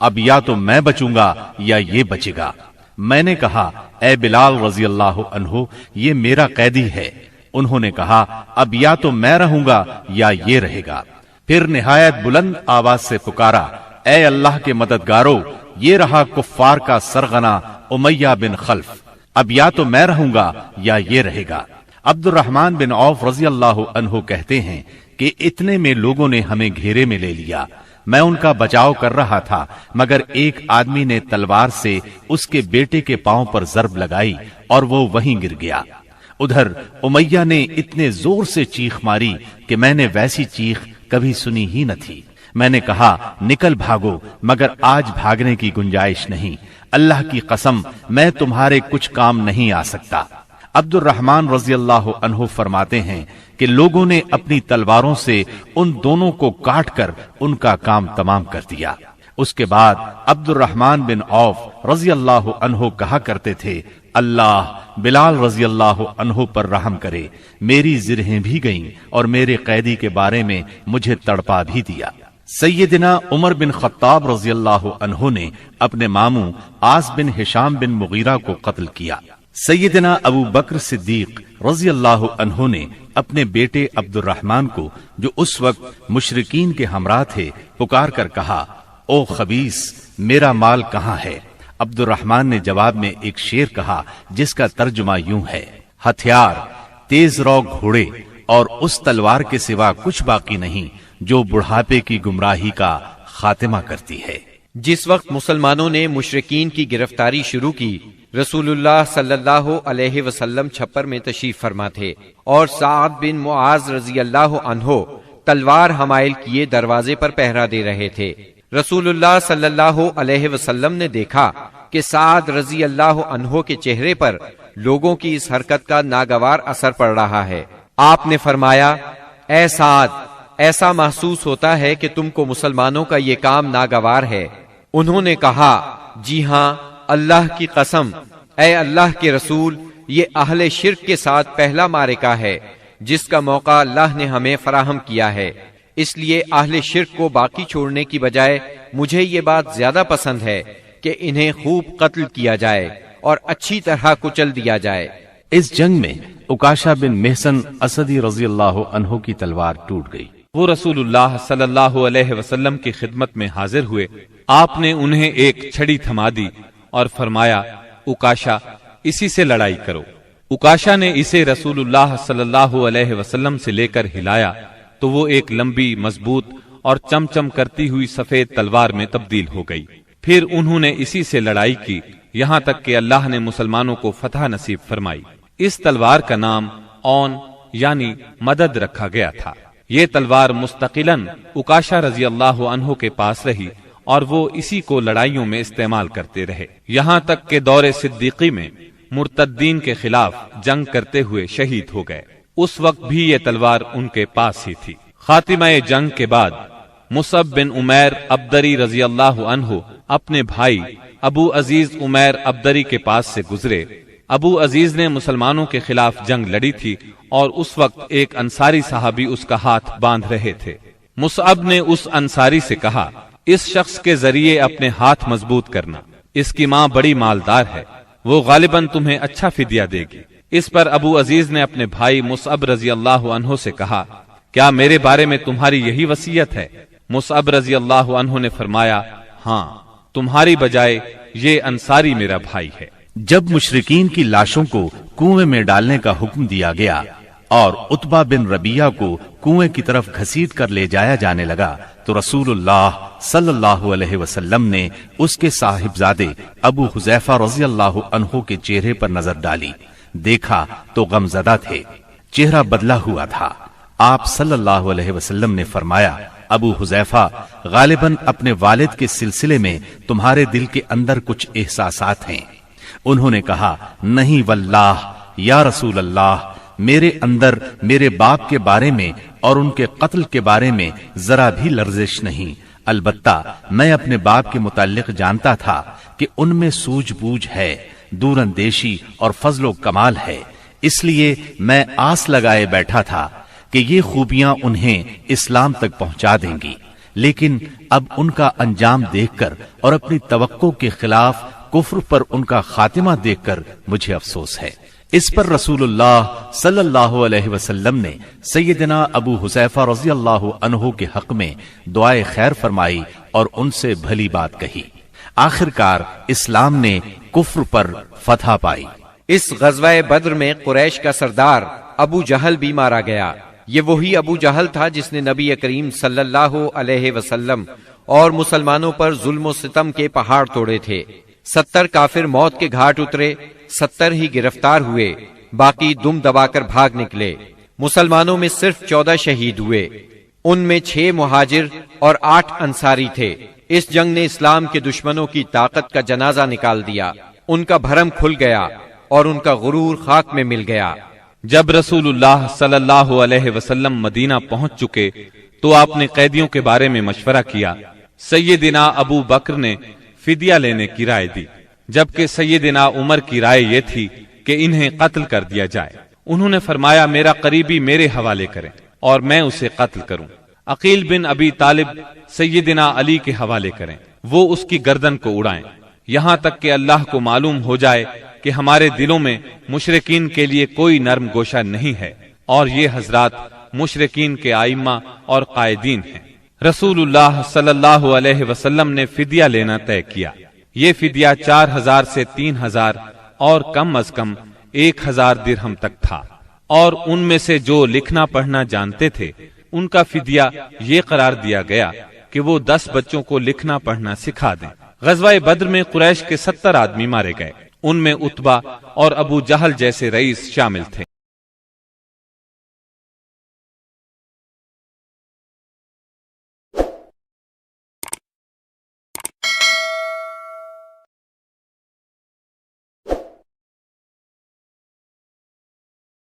اب یا تو میں بچوں گا یا یہ بچے گا۔ میں نے کہا اے بلال رضی اللہ عنہ، یہ میرا قیدی ہے۔ انہوں نے کہا اب یا تو میں رہوں گا یا یہ رہے گا۔ پھر نہایت بلند آواز سے پکارا اے اللہ کے مددگارو، یہ رہا کفار کا سرغنہ امیہ بن خلف، اب یا تو میں رہوں گا یا یہ رہے گا۔ عبد الرحمن بن عوف رضی اللہ عنہ کہتے ہیں کہ اتنے میں لوگوں نے ہمیں گھیرے میں لے لیا۔ میں ان کا بچاؤ کر رہا تھا مگر ایک آدمی نے تلوار سے اس کے بیٹے کے پاؤں پر ضرب لگائی اور وہ وہیں گر گیا۔ ادھر امیہ نے اتنے زور سے چیخ ماری کہ میں نے ویسی چیخ کبھی سنی ہی نہ تھی۔ میں نے کہا نکل بھاگو، مگر آج بھاگنے کی گنجائش نہیں، اللہ کی قسم میں تمہارے کچھ کام نہیں آ سکتا۔ عبد الرحمن رضی اللہ عنہ فرماتے ہیں کہ لوگوں نے اپنی تلواروں سے ان دونوں کو کاٹ کر ان کا کام تمام کر دیا۔ اس کے بعد عبد الرحمن بن عوف رضی اللہ عنہ کہا کرتے تھے اللہ بلال رضی اللہ عنہ پر رحم کرے، میری زرہیں بھی گئیں اور میرے قیدی کے بارے میں مجھے تڑپا بھی دیا۔ سیدنا عمر بن خطاب رضی اللہ عنہ نے اپنے ماموں عاص بن ہشام بن مغیرہ کو قتل کیا۔ سیدنا ابو بکر صدیق رضی اللہ عنہ نے اپنے بیٹے عبد الرحمن کو، جو اس وقت مشرکین کے ہمراہ تھے، پکار کر کہا او خبیث، میرا مال کہاں ہے؟ عبد الرحمن نے جواب میں ایک شعر کہا جس کا ترجمہ یوں ہے، ہتھیار، تیز رو گھوڑے اور اس تلوار کے سوا کچھ باقی نہیں جو بڑھاپے کی گمراہی کا خاتمہ کرتی ہے۔ جس وقت مسلمانوں نے مشرکین کی گرفتاری شروع کی، رسول اللہ صلی اللہ علیہ وسلم چھپر میں تشریف فرما تھے اور سعد بن معاذ رضی اللہ عنہ تلوار حمائل کیے دروازے پر پہرا دے رہے تھے۔ رسول اللہ صلی اللہ علیہ وسلم نے دیکھا کہ سعد رضی اللہ عنہ کے چہرے پر لوگوں کی اس حرکت کا ناگوار اثر پڑ رہا ہے۔ آپ نے فرمایا اے سعد، ایسا محسوس ہوتا ہے کہ تم کو مسلمانوں کا یہ کام ناگوار ہے۔ انہوں نے کہا جی ہاں، اللہ کی قسم، اے اللہ کے رسول، یہ اہل شرک کے ساتھ پہلا معرکہ ہے جس کا موقع اللہ نے ہمیں فراہم کیا ہے، اس لیے اہل شرک کو باقی چھوڑنے کی بجائے مجھے یہ بات زیادہ پسند ہے کہ انہیں خوب قتل کیا جائے اور اچھی طرح کچل دیا جائے۔ اس جنگ میں عکاشہ بن محسن اسدی رضی اللہ عنہ کی تلوار ٹوٹ گئی۔ وہ رسول اللہ صلی اللہ علیہ وسلم کی خدمت میں حاضر ہوئے۔ آپ نے انہیں ایک چھڑی تھما دی اور فرمایا عکاشہ، اسی سے لڑائی کرو۔ عکاشہ نے اسے رسول اللہ صلی اللہ علیہ وسلم سے لے کر ہلایا تو وہ ایک لمبی، مضبوط اور چمچم کرتی ہوئی سفید تلوار میں تبدیل ہو گئی۔ پھر انہوں نے اسی سے لڑائی کی یہاں تک کہ اللہ نے مسلمانوں کو فتح نصیب فرمائی۔ اس تلوار کا نام اون یعنی مدد رکھا گیا تھا۔ یہ تلوار مستقلاً عکاشہ رضی اللہ عنہ کے پاس رہی اور وہ اسی کو لڑائیوں میں استعمال کرتے رہے، یہاں تک کہ دور صدیقی میں مرتدین کے خلاف جنگ کرتے ہوئے شہید ہو گئے۔ اس وقت بھی یہ تلوار ان کے پاس ہی تھی۔ خاتمہ جنگ کے بعد مصعب بن عمیر ابدری رضی اللہ عنہ اپنے بھائی ابو عزیز عمیر ابدری کے پاس سے گزرے۔ ابو عزیز نے مسلمانوں کے خلاف جنگ لڑی تھی اور اس وقت ایک انصاری صحابی اس کا ہاتھ باندھ رہے تھے۔ مصعب نے اس انصاری سے کہا اس شخص کے ذریعے اپنے ہاتھ مضبوط کرنا، اس کی ماں بڑی مالدار ہے، وہ غالباً تمہیں اچھا فدیہ دے گی۔ اس پر ابو عزیز نے اپنے بھائی مصعب رضی اللہ عنہ سے کہا کیا میرے بارے میں تمہاری یہی وصیت ہے؟ مصعب رضی اللہ عنہ نے فرمایا ہاں، تمہاری بجائے یہ انصاری میرا بھائی ہے۔ جب مشرکین کی لاشوں کو کنویں میں ڈالنے کا حکم دیا گیا اور عتبہ بن ربیعہ کو کنویں کی طرف گھسیٹ کر لے جایا جانے لگا تو رسول اللہ صلی اللہ علیہ وسلم نے اس کے صاحبزادے ابو حذیفہ رضی اللہ عنہ کے چہرے پر نظر ڈالی، دیکھا تو غمزدہ تھے، چہرہ بدلا ہوا تھا۔ آپ صلی اللہ علیہ وسلم نے فرمایا ابو حذیفہ، غالباً اپنے والد کے سلسلے میں تمہارے دل کے اندر کچھ احساسات ہیں۔ انہوں نے کہا نہیں واللہ یا رسول اللہ، میرے اندر میرے باپ کے بارے میں اور ان کے قتل کے بارے میں ذرا بھی لرزش نہیں، البتہ میں اپنے باپ کے متعلق جانتا تھا کہ ان میں سوجھ بوجھ ہے، دور اندیشی اور فضل و کمال ہے، اس لیے میں آس لگائے بیٹھا تھا کہ یہ خوبیاں انہیں اسلام تک پہنچا دیں گی۔ لیکن اب ان کا انجام دیکھ کر اور اپنی توقع کے خلاف کفر پر ان کا خاتمہ دیکھ کر مجھے افسوس ہے۔ اس پر رسول اللہ صلی اللہ علیہ وسلم نے سیدنا ابو حذیفہ رضی اللہ عنہ کے حق میں دعائے خیر فرمائی اور ان سے بھلی بات کہی۔ آخرکار اسلام نے کفر پر فتح پائی۔ اس غزوہ بدر میں قریش کا سردار ابو جہل بھی مارا گیا۔ یہ وہی ابو جہل تھا جس نے نبی کریم صلی اللہ علیہ وسلم اور مسلمانوں پر ظلم و ستم کے پہاڑ توڑے تھے۔ 70 کافر موت کے گھاٹ اترے، 70 ہی گرفتار ہوئے، باقی دم دبا کر بھاگ نکلے۔ مسلمانوں میں صرف 14 شہید ہوئے، ان میں 6 مہاجر اور 8 انصاری تھے۔ اس جنگ نے اسلام کے دشمنوں کی طاقت کا جنازہ نکال دیا، ان کا بھرم کھل گیا اور ان کا غرور خاک میں مل گیا۔ جب رسول اللہ صلی اللہ علیہ وسلم مدینہ پہنچ چکے تو آپ نے قیدیوں کے بارے میں مشورہ کیا۔ سیدنا ابو بکر نے فدیہ لینے کی رائے دی، جبکہ سیدنا عمر کی رائے یہ تھی کہ انہیں قتل کر دیا جائے۔ انہوں نے فرمایا میرا قریبی میرے حوالے کریں اور میں اسے قتل کروں۔ عقیل بن ابی طالب سیدنا علی کے حوالے کریں، وہ اس کی گردن کو اڑائیں، یہاں تک کہ اللہ کو معلوم ہو جائے کہ ہمارے دلوں میں مشرکین کے لیے کوئی نرم گوشہ نہیں ہے، اور یہ حضرات مشرکین کے ائمہ اور قائدین ہیں۔ رسول اللہ صلی اللہ علیہ وسلم نے فدیہ لینا طے کیا۔ یہ فدیہ 4000 سے 3000 اور کم از کم 1000 درہم تک تھا، اور ان میں سے جو لکھنا پڑھنا جانتے تھے ان کا فدیہ یہ قرار دیا گیا کہ وہ 10 بچوں کو لکھنا پڑھنا سکھا دیں۔ غزوہ بدر میں قریش کے 70 آدمی مارے گئے، ان میں عتبہ اور ابو جہل جیسے رئیس شامل تھے۔